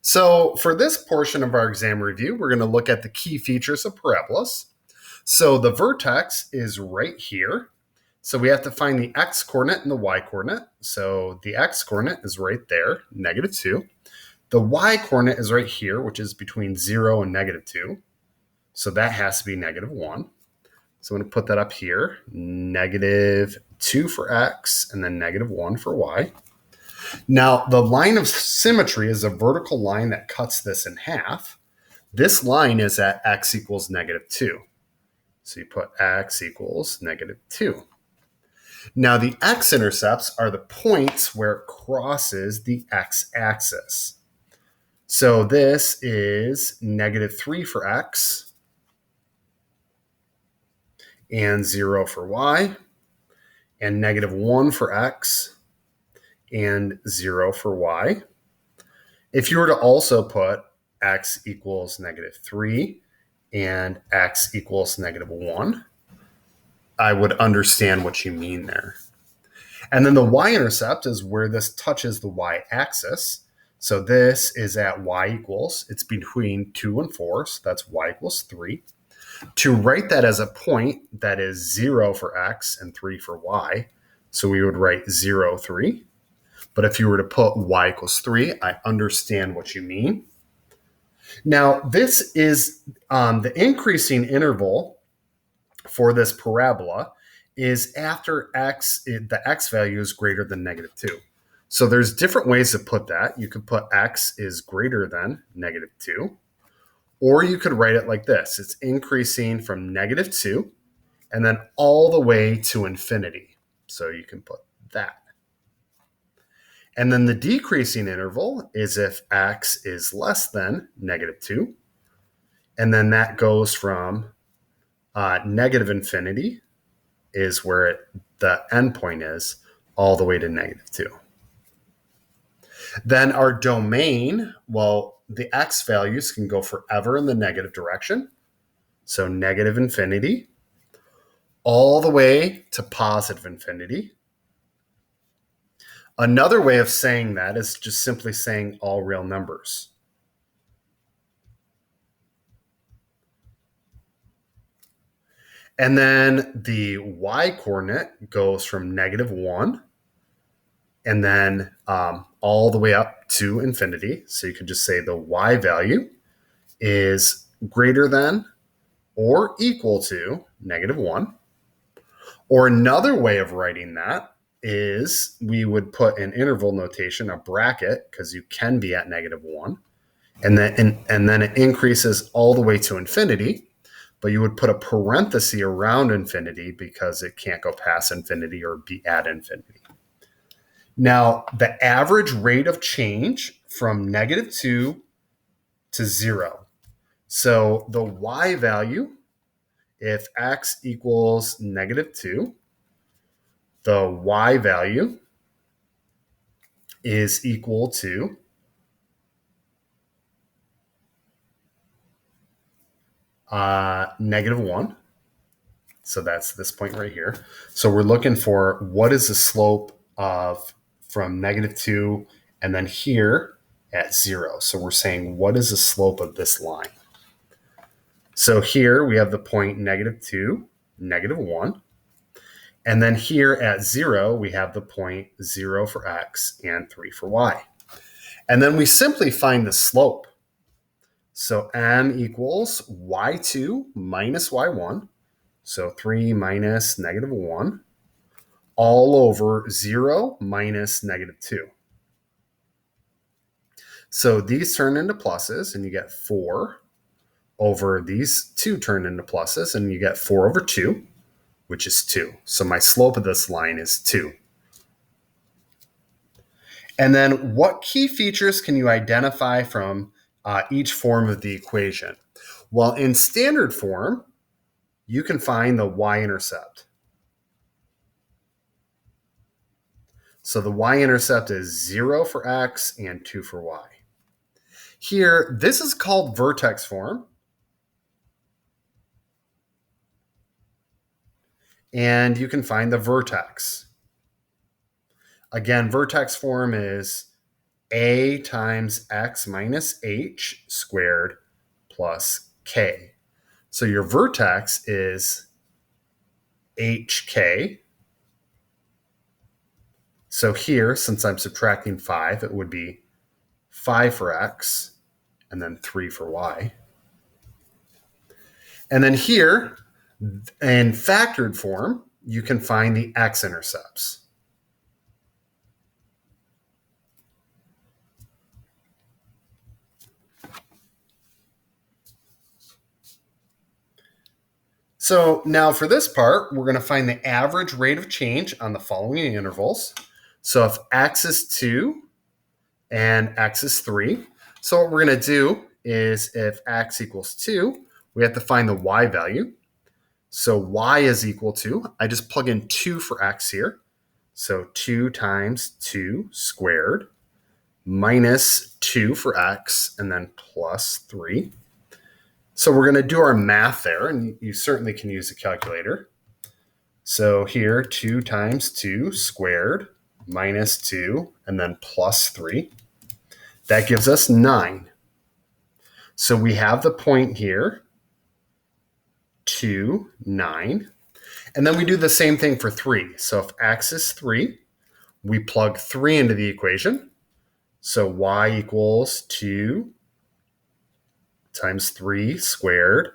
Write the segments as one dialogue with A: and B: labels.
A: So for this portion of our exam review, we're going to look at the key features of parabolas. So the vertex is right here. So we have to find the x-coordinate and the y-coordinate. So the x-coordinate is right there, -2. The y-coordinate is right here, which is between 0 and -2. So that has to be -1. So I'm going to put that up here, -2 for x and then -1 for y. Now, the line of symmetry is a vertical line that cuts this in half. This line is at x equals -2. So you put x equals -2. Now, the x-intercepts are the points where it crosses the x-axis. So this is -3 for x and 0 for y, and -1 for x and 0 for y. If you were to also put x equals -3 and x equals -1, I would understand what you mean there. And then the y-intercept is where this touches the y-axis. So this is at y equals, it's between 2 and 4, so that's y equals 3. To write that as a point, that is 0 for x and 3 for y. So we would write 0, 3. But if you were to put y equals 3, I understand what you mean. Now, this is the increasing interval for this parabola is after x, the x value is greater than -2. So there's different ways to put that. You could put x is greater than -2, or you could write it like this. It's increasing from -2 and then all the way to infinity. So you can put that. And then the decreasing interval is if x is less than -2. And then that goes from -infinity is where the endpoint is, all the way to -2. Then our domain, well, the x values can go forever in the negative direction. So -infinity, all the way to positive infinity. Another way of saying that is just simply saying all real numbers. And then the y-coordinate goes from -1 and then all the way up to infinity. So you can just say the y value is greater than or equal to -1. Or another way of writing that is we would put an interval notation, a bracket, because you can be at -1. And then it increases all the way to infinity. But you would put a parenthesis around infinity because it can't go past infinity or be at infinity. Now, the average rate of change from -2 to 0. So the y value, if x equals -2, the y value is equal to -1. So that's this point right here. So we're looking for what is the slope of from -2 and then here at 0. So we're saying what is the slope of this line? So here we have the point -2, -1. And then here at 0, we have the point 0 for x and 3 for y. And then we simply find the slope. So m equals y2 minus y1. So 3 minus -1 all over 0 minus -2. So these turn into pluses and you get 4 over these 2 turn into pluses and you get 4 over 2, which is 2. So my slope of this line is 2. And then what key features can you identify from each form of the equation? Well, in standard form, you can find the y-intercept. So the y-intercept is 0 for x and 2 for y. Here, this is called vertex form. And you can find the vertex. Again, vertex form is a times x minus h squared plus k. So your vertex is hk. So here, since I'm subtracting 5, it would be 5 for x and then 3 for y. And then here, in factored form, you can find the x-intercepts. So now for this part, we're going to find the average rate of change on the following intervals. So if x is 2 and x is 3, so what we're going to do is if x equals 2, we have to find the y value. So y is equal to, I just plug in 2 for x here. So 2 times 2 squared minus 2 for x and then plus 3. So we're going to do our math there, and you certainly can use a calculator. So here, 2 times 2 squared minus 2 and then plus 3. That gives us 9. So we have the point here, 2, 9. And then we do the same thing for 3. So if x is 3, we plug 3 into the equation. So y equals 2 times 3 squared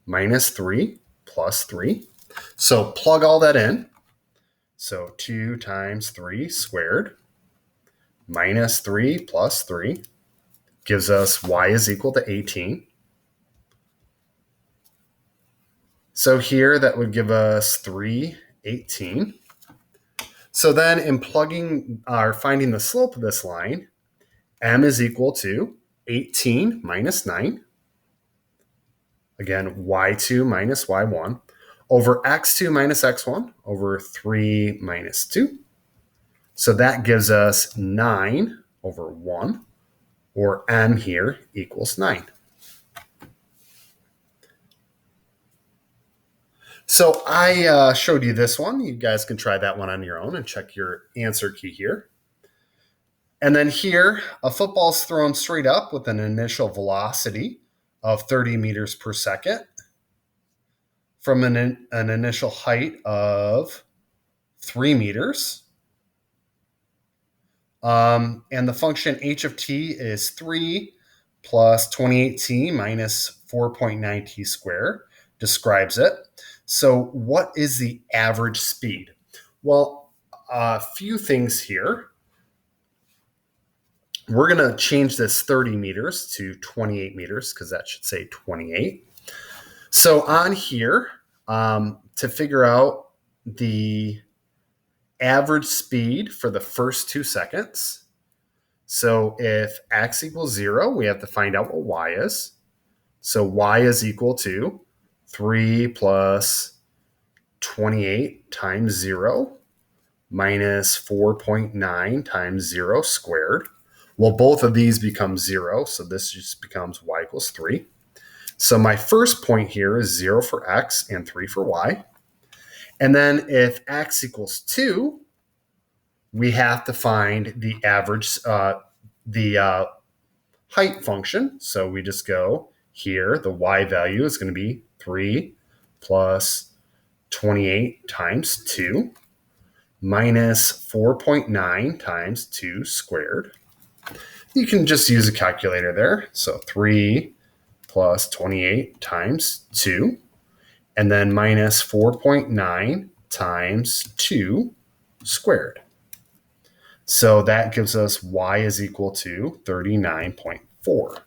A: minus 3 plus 3. So plug all that in. So 2 times 3 squared minus 3 plus 3 gives us y is equal to 18. So here that would give us 318. So then in plugging or finding the slope of this line, m is equal to 18 minus 9. Again, y2 minus y1 over x2 minus x1 over 3 minus 2. So that gives us 9 over 1, or m here equals 9. So I showed you this one. You guys can try that one on your own and check your answer key here. And then here, a football is thrown straight up with an initial velocity of 30 meters per second from an initial height of 3 meters. And the function h of t is 3 plus 28t minus 4.9t squared describes it. So what is the average speed? Well, a few things here. We're going to change this 30 meters to 28 meters because that should say 28. So on here, to figure out the average speed for the first 2 seconds. So if x equals 0, we have to find out what y is. So y is equal to 3 plus 28 times 0 minus 4.9 times 0 squared. Well, both of these become 0, so this just becomes y equals 3. So my first point here is 0 for x and 3 for y. And then if x equals 2, we have to find the average, the height function. So we just go here, the y value is going to be 3 plus 28 times 2 minus 4.9 times 2 squared. You can just use a calculator there. So 3 plus 28 times 2, and then minus 4.9 times 2 squared. So that gives us y is equal to 39.4.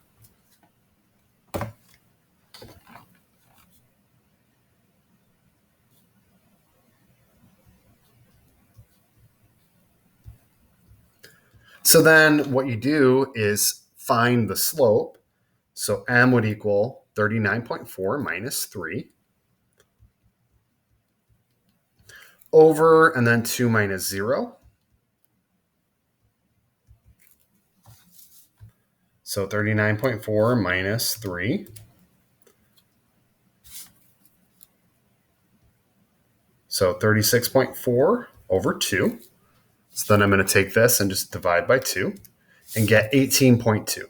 A: So then what you do is find the slope. So m would equal 39.4 minus 3 over, and then 2 minus 0. So 39.4 minus 3. So 36.4 over 2. So then I'm going to take this and just divide by 2. and get 18.2.